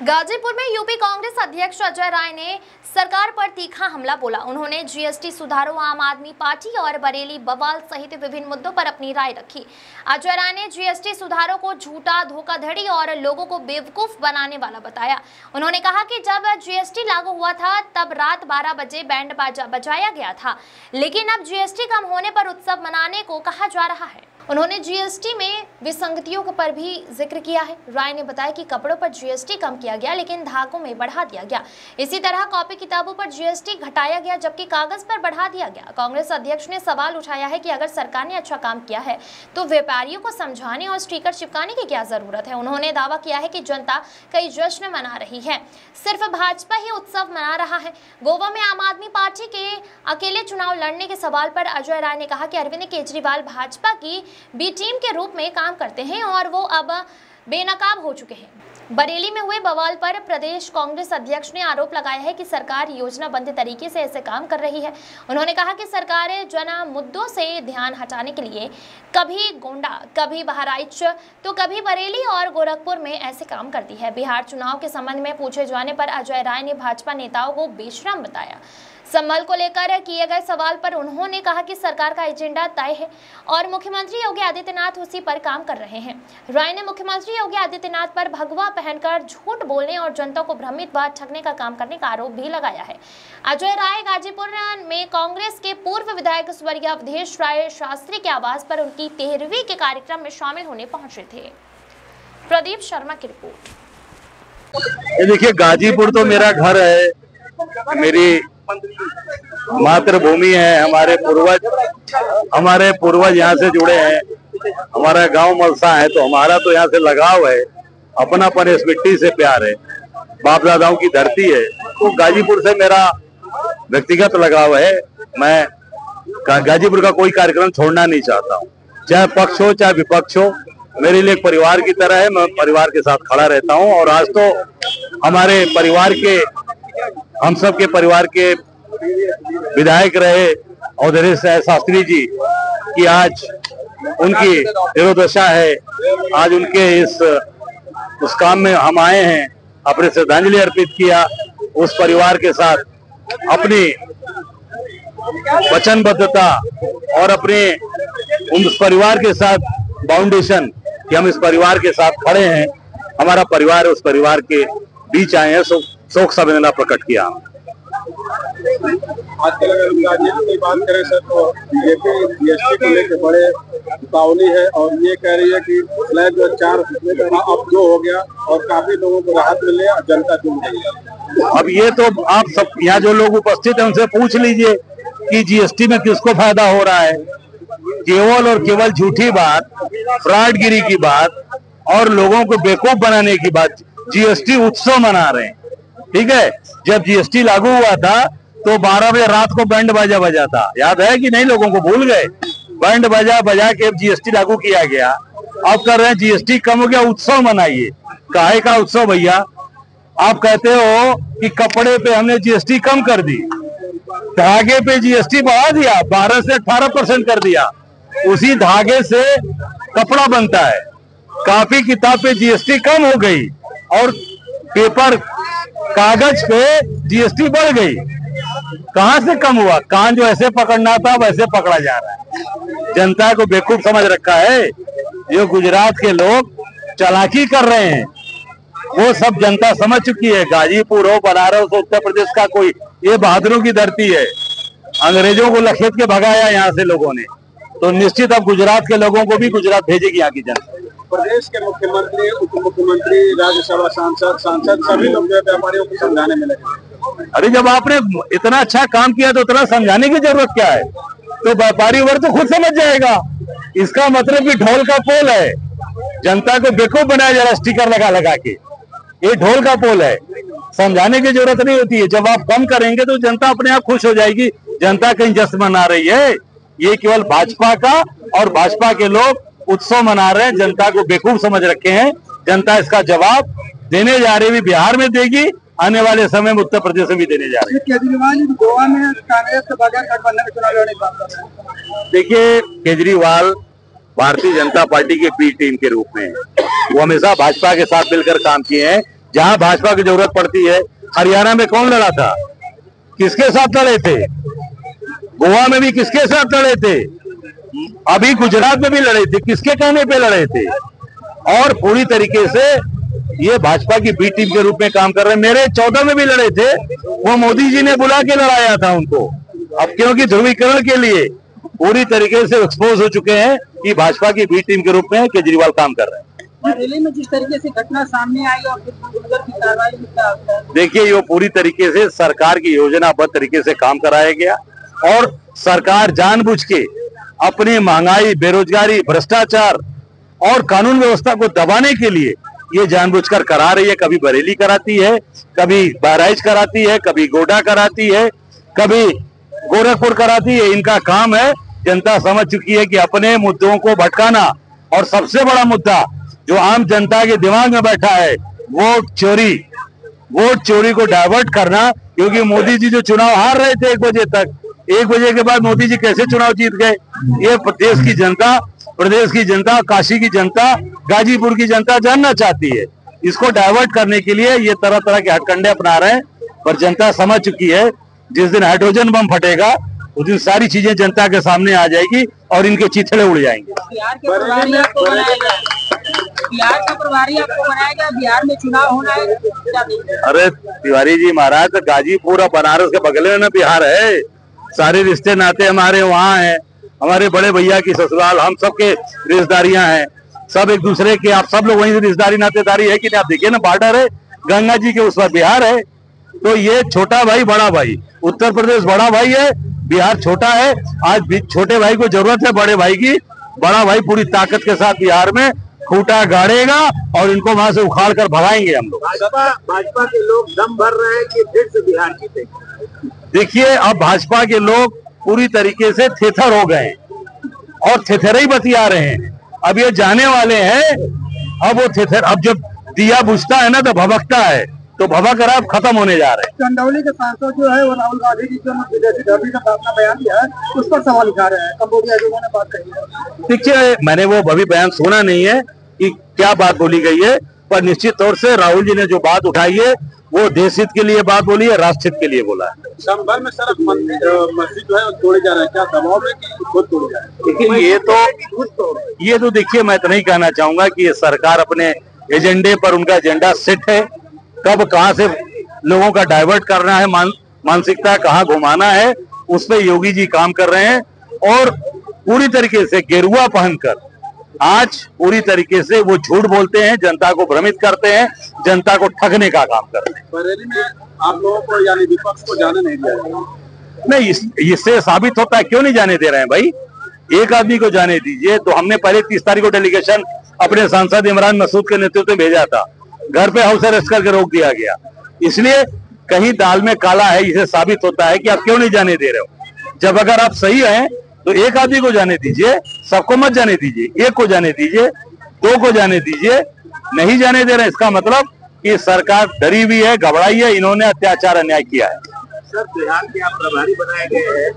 गाजीपुर में यूपी कांग्रेस अध्यक्ष अजय राय ने सरकार पर तीखा हमला बोला। उन्होंने जीएसटी सुधारों, आम आदमी पार्टी और बरेली बवाल सहित विभिन्न मुद्दों पर अपनी राय रखी। अजय राय ने जीएसटी सुधारों को झूठा, धोखाधड़ी और लोगों को बेवकूफ बनाने वाला बताया। उन्होंने कहा कि जब जीएसटी लागू हुआ था तब रात 12 बजे बैंड बाजा बजाया गया था, लेकिन अब जीएसटी कम होने पर उत्सव मनाने को कहा जा रहा है। उन्होंने जीएसटी में विसंगतियों पर भी जिक्र किया है। राय ने बताया कि कपड़ों पर जीएसटी कम किया गया, लेकिन धागों में बढ़ा दिया गया। इसी तरह कॉपी किताबों पर जीएसटी घटाया गया, जबकि कागज पर बढ़ा दिया गया। कांग्रेस अध्यक्ष ने सवाल उठाया है कि अगर सरकार ने अच्छा काम किया है तो व्यापारियों को समझाने और स्टिकर चिपकाने की क्या जरूरत है। उन्होंने दावा किया है कि जनता कई जश्न मना रही है, सिर्फ भाजपा ही उत्सव मना रहा है। गोवा में आम आदमी पार्टी के अकेले चुनाव लड़ने के सवाल पर अजय राय ने कहा कि अरविंद केजरीवाल भाजपा की बी टीम के रूप में काम करते हैं और वो अब बेनकाब हो चुके हैं। बरेली में हुए बवाल पर प्रदेश कांग्रेस अध्यक्ष ने आरोप लगाया है कि सरकार योजनाबद्ध तरीके से ऐसे काम कर रही है। उन्होंने कहा कि सरकार जन मुद्दों से ध्यान हटाने के लिए कभी गोंडा, कभी बहराइच तो कभी बरेली और गोरखपुर में ऐसे काम करती है। बिहार चुनाव के संबंध में पूछे जाने पर अजय राय ने भाजपा नेताओं को बेशरम बताया। संभल को लेकर किए गए सवाल पर उन्होंने कहा कि सरकार का एजेंडा तय है और मुख्यमंत्री योगी आदित्यनाथ उसी पर काम कर रहे हैं। राय ने मुख्यमंत्री योगी आदित्यनाथ पर भगवा पहनकर झूठ बोलने और जनता को भ्रमित व ठगने का काम करने का आरोप भी लगाया है। अजय राय गाजीपुर में कांग्रेस के पूर्व विधायक स्वर्गीय अवधेश राय शास्त्री के आवास पर उनकी 13वीं के कार्यक्रम में शामिल होने पहुंचे थे। प्रदीप शर्मा की रिपोर्ट। देखिए, गाजीपुर तो मेरा घर है, मेरी मातृभूमि है। हमारे पूर्वज यहाँ से जुड़े हैं। हमारा गांव मलसा है, तो हमारा तो यहाँ से लगाव है, अपनापन, इस मिट्टी से प्यार है, बाप दादाओं की धरती है। तो गाजीपुर से मेरा व्यक्तिगत लगाव है। मैं गाजीपुर का कोई कार्यक्रम छोड़ना नहीं चाहता हूँ, चाहे पक्ष हो चाहे विपक्ष हो। मेरे लिए एक परिवार की तरह है, मैं परिवार के साथ खड़ा रहता हूँ। और आज तो हमारे परिवार के, हम सब के परिवार के विधायक रहे अवधेश शास्त्री जी की आज उनकी तिरोदशा है। आज उनके उस काम में हम आए हैं, अपने श्रद्धांजलि अर्पित किया। उस परिवार के साथ अपनी वचनबद्धता और अपने उस परिवार के साथ फाउंडेशन कि हम इस परिवार के साथ खड़े हैं, हमारा परिवार उस परिवार के बीच आए हैं, शोक संवेदना प्रकट किया। आजकल अगर गाजीपुर की बात करें सर, तो जीएसटी को लेकर बड़े उतावली है और ये कह रही है कि स्लैब जो 4 अब 2 हो गया और काफी लोगों को राहत मिले और जनता जुड़ गई। अब ये तो आप सब यहाँ जो लोग उपस्थित हैं उनसे पूछ लीजिए कि जीएसटी में किसको फायदा हो रहा है। केवल और केवल झूठी बात, फ्रॉडगिरी की बात और लोगों को बेवकूफ बनाने की बात। जीएसटी उत्सव मना रहे हैं, ठीक है। जब जीएसटी लागू हुआ था तो 12 बजे रात को बैंड बाजा बजा था, याद है कि नहीं? लोगों को भूल गए। बैंड बाजा बजा के जीएसटी लागू किया गया। अब कर रहे हैं जीएसटी कम हो गया, उत्सव मनाइए। काहे का उत्सव भैया? आप कहते हो कि कपड़े पे हमने जीएसटी कम कर दी, धागे पे जीएसटी बढ़ा दिया, 12 से 18% कर दिया। उसी धागे से कपड़ा बनता है। कॉपी किताब पे जीएसटी कम हो गई और पेपर, कागज पे जीएसटी बढ़ गई। कहां से कम हुआ? कान जो ऐसे पकड़ना था वैसे पकड़ा जा रहा है। जनता को बेवकूफ समझ रखा है। जो गुजरात के लोग चालाकी कर रहे हैं वो सब जनता समझ चुकी है। गाजीपुर हो, बनारस हो, उत्तर प्रदेश का कोई, ये बहादुरों की धरती है। अंग्रेजों को लखेत के भगाया यहाँ से लोगों ने, तो निश्चित अब गुजरात के लोगों को भी गुजरात भेजेगी यहाँ की जनता। प्रदेश के मुख्यमंत्री, उप मुख्यमंत्री, राज्यसभा सांसद सभी लोग व्यापारियों को समझाने में लगे। अरे जब आपने इतना अच्छा काम किया तो इतना समझाने की जरूरत क्या है? तो व्यापारी वर्ग तो खुद समझ जाएगा। इसका मतलब कि ढोल का पोल है, जनता को बेवकूफ बनाया जा रहा है स्टिकर लगा लगा के। ये ढोल का पोल है, समझाने की जरूरत नहीं होती है। जब आप कम करेंगे तो जनता अपने आप खुश हो जाएगी। जनता कहीं जश्न मना रही है? ये केवल भाजपा का और भाजपा के लोग उत्सव मना रहे हैं, जनता को बेवकूफ समझ रखे हैं। जनता इसका जवाब देने जा रही है, बिहार में देगी, आने वाले समय में उत्तर प्रदेश में भी देने जा रही है। केजरीवाल गोवा में कांग्रेस के बगैर गठबंधन में चुनाव लड़ने की बात कर रहे हैं। देखिए, केजरीवाल भारतीय जनता पार्टी के बी टीम के रूप में वो हमेशा भाजपा के साथ मिलकर काम किए हैं। जहां भाजपा की जरूरत पड़ती है। हरियाणा में कौन लड़ा था, किसके साथ लड़े थे? गोवा में भी किसके साथ लड़े थे? अभी गुजरात में भी लड़े थे, किसके कहने पे लड़े थे? और पूरी तरीके से ये भाजपा की बी टीम के रूप में काम कर रहे हैं। मेरे 14 में भी लड़े थे, वो मोदी जी ने बुला के लड़ाया था उनको। अब क्योंकि ध्रुवीकरण के लिए पूरी तरीके से एक्सपोज हो चुके हैं कि भाजपा की बी टीम के रूप में केजरीवाल काम कर रहे हैं। बरेली में जिस तरीके से घटना सामने आई और की कार्रवाई में क्या होता है? देखिए, ये पूरी तरीके से सरकार की योजनाबद्ध तरीके से काम कराया गया और सरकार जानबूझ के अपनी महंगाई, बेरोजगारी, भ्रष्टाचार और कानून व्यवस्था को दबाने के लिए ये जानबूझकर करा रही है। कभी बरेली कराती है, कभी बहराइच कराती है, कभी गोड्डा कराती है, कभी गोरखपुर कराती है। इनका काम है। जनता समझ चुकी है कि अपने मुद्दों को भटकाना और सबसे बड़ा मुद्दा जो आम जनता के दिमाग में बैठा है, वोट चोरी को डाइवर्ट करना। क्योंकि मोदी जी जो चुनाव हार रहे थे 1 बजे तक, 1 बजे के बाद मोदी जी कैसे चुनाव जीत गए, ये प्रदेश की जनता, काशी की जनता, गाजीपुर की जनता जानना चाहती है। इसको डाइवर्ट करने के लिए ये तरह तरह के हथकंडे अपना रहे हैं, पर जनता समझ चुकी है। जिस दिन हाइड्रोजन बम फटेगा उस दिन सारी चीजें जनता के सामने आ जाएगी और इनके चिथड़े उड़ जाएंगे। बिहार के प्रभारी आपको बनाया गया, बिहार में चुनाव होना है, क्या देखते हैं? अरे तिवारी जी महाराज, तो गाजीपुर और बनारस के बगल में ना बिहार है। सारे रिश्ते नाते हमारे वहाँ हैं। हमारे बड़े भैया की ससुराल, हम सबके रिश्तेदारियां हैं, सब एक दूसरे के। आप सब लोग वहीं से रिश्तेदारी नातेदारी है कि नहीं? आप देखिए ना, बॉर्डर है, गंगा जी के उस पर बिहार है। तो ये छोटा भाई बड़ा भाई, उत्तर प्रदेश बड़ा भाई है, बिहार छोटा है। आज भी छोटे भाई को जरूरत है बड़े भाई की। बड़ा भाई पूरी ताकत के साथ बिहार में खूंटा गाड़ेगा और इनको वहां से उखाड़ कर भगाएंगे हम लोग। भाजपा के लोग दम भर रहे हैं कि फिर से बिहार जीतेंगे। देखिए, अब भाजपा के लोग पूरी तरीके से थेथर हो गए और थेथरे ही बतिया रहे हैं। अब ये जाने वाले हैं, अब वो थेथर, अब जब दिया बुझता है ना तो भभकता है, तो भभक रहा, अब खत्म होने जा रहे हैं। चंदौली के सांसद जो है वो राहुल गांधी जी जो विदेशी धर्मी का अपना बयान दिया है, उस पर सवाल उठा रहे हैं। कंबोडिया जी ने बात कही है। देखिए, मैंने वो अभी बयान सुना नहीं है कि क्या बात बोली गई है, पर निश्चित तौर से राहुल जी ने जो बात उठाई है वो देश हित के लिए बात बोली है, राष्ट्र हित के लिए बोला है। संभल में सर मस्जिद जो है तोड़े जा रहे हैं, क्या दबाव में कि खुद तोड़े जा रहे हैं? देखिए, ये तो देखिए, मैं तो नहीं कहना चाहूंगा कि ये सरकार अपने एजेंडे पर, उनका एजेंडा सेट है। कब कहां से लोगों का डाइवर्ट करना है, मानसिकता कहां घुमाना है, उस पर योगी जी काम कर रहे हैं। और पूरी तरीके से गेरुआ पहनकर आज पूरी तरीके से वो झूठ बोलते हैं, जनता को भ्रमित करते हैं, जनता को ठगने का काम कर रहे हैं। बरेली में आप लोगों को यानी विपक्ष को जाने नहीं दिया जाएगा? नहीं, इससे साबित होता है क्यों नहीं जाने दे रहे हैं भाई। एक आदमी को जाने दीजिए। तो हमने पहले 30 तारीख को डेलीगेशन अपने सांसद इमरान मसूद के नेतृत्व में भेजा था, घर पे हाउस अरेस्ट करके रोक दिया गया। इसलिए कहीं दाल में काला है, इसे साबित होता है कि आप क्यों नहीं जाने दे रहे हो। जब अगर आप सही हैं तो एक आदमी को जाने दीजिए, सबको मत जाने दीजिए। एक को जाने दीजिए, 2 को जाने दीजिए। नहीं जाने दे रहे, इसका मतलब कि सरकार डरी हुई है, घबराई है, इन्होंने अत्याचार अन्याय किया है। सर, बिहार के आप प्रभारी बनाए गए हैं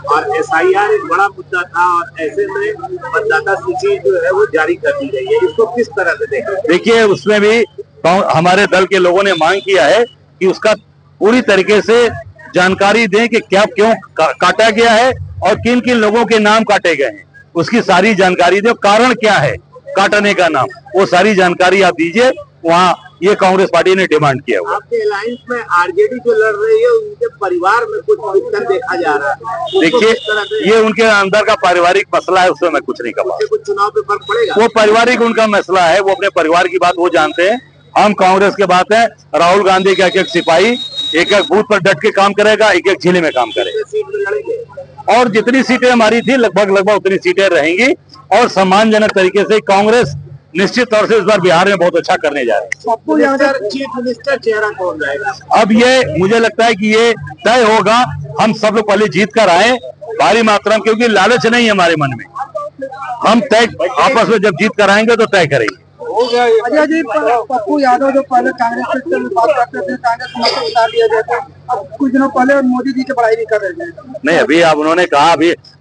और SIR एक बड़ा मुद्दा था और ऐसे में मतदाता सूची जो है वो जारी कर दी गई है, इसको किस तरह से देखें? देखिए, उसमें भी हमारे दल के लोगों ने मांग किया है कि उसका पूरी तरीके से जानकारी दें कि क्या क्यों काटा गया है और किन किन लोगों के नाम काटे गए हैं, उसकी सारी जानकारी दें। कारण क्या है काटने का नाम, वो सारी जानकारी आप दीजिए। वहाँ ये कांग्रेस पार्टी ने डिमांड किया हुआ। आपके अलायंस में RJD जो लड़ रही है उनके परिवार में कुछ विघटन देखा जा रहा है। देखिए, ये उनके अंदर का पारिवारिक मसला है, उसमें मैं कुछ नहीं कहूँगा। कुछ चुनाव पे फर्क पड़ेगा? वो पारिवारिक उनका मसला है, वो अपने परिवार की बात वो जानते हैं। हम कांग्रेस के बात है, राहुल गांधी का एक सिपाही एक बूथ पर डट के काम करेगा, एक जिले में काम करेगा। और जितनी सीटें हमारी थी लगभग उतनी सीटें रहेंगी और सम्मानजनक तरीके से कांग्रेस निश्चित तौर से इस बार बिहार में बहुत अच्छा करने जा रही है। चीफ मिनिस्टर चेहरा कौन रहेगा? अब ये मुझे लगता है कि ये तय होगा। हम सब लोग पहले जीत कर आए भारी मात्रा में, क्योंकि लालच नहीं है हमारे मन में। हम तय आपस में जब जीत कर आएंगे तो तय करेंगे। अजय जी, पप्पू यादव जो पहले कांग्रेस से बात करते थे, कांग्रेस में उतार दिया गया था, अब कुछ दिनों पहले मोदी जी की पढ़ाई भी कर रहे थे। नहीं, अभी अब उन्होंने कहा,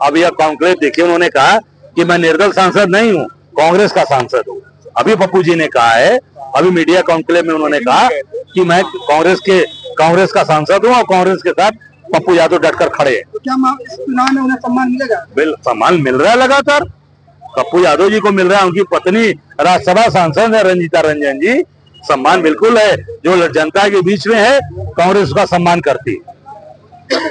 अभी आप कॉन्क्लेव देखिए, उन्होंने कहा कि मैं निर्दल सांसद नहीं हूँ, कांग्रेस का सांसद हूँ। अभी पप्पू जी ने कहा है, अभी मीडिया कॉन्क्लेव में उन्होंने कहा कि मैं कांग्रेस का सांसद हूं और कांग्रेस के साथ पप्पू यादव डटकर खड़े हैं। तो क्या इस चुनाव में उन्हें सम्मान मिलेगा? सम्मान मिल रहा है लगातार, पप्पू यादव जी को मिल रहा है, उनकी पत्नी राज्यसभा सांसद है रंजीता रंजन जी, सम्मान बिल्कुल है। जो जनता के बीच में है, कांग्रेस उसका सम्मान करती है।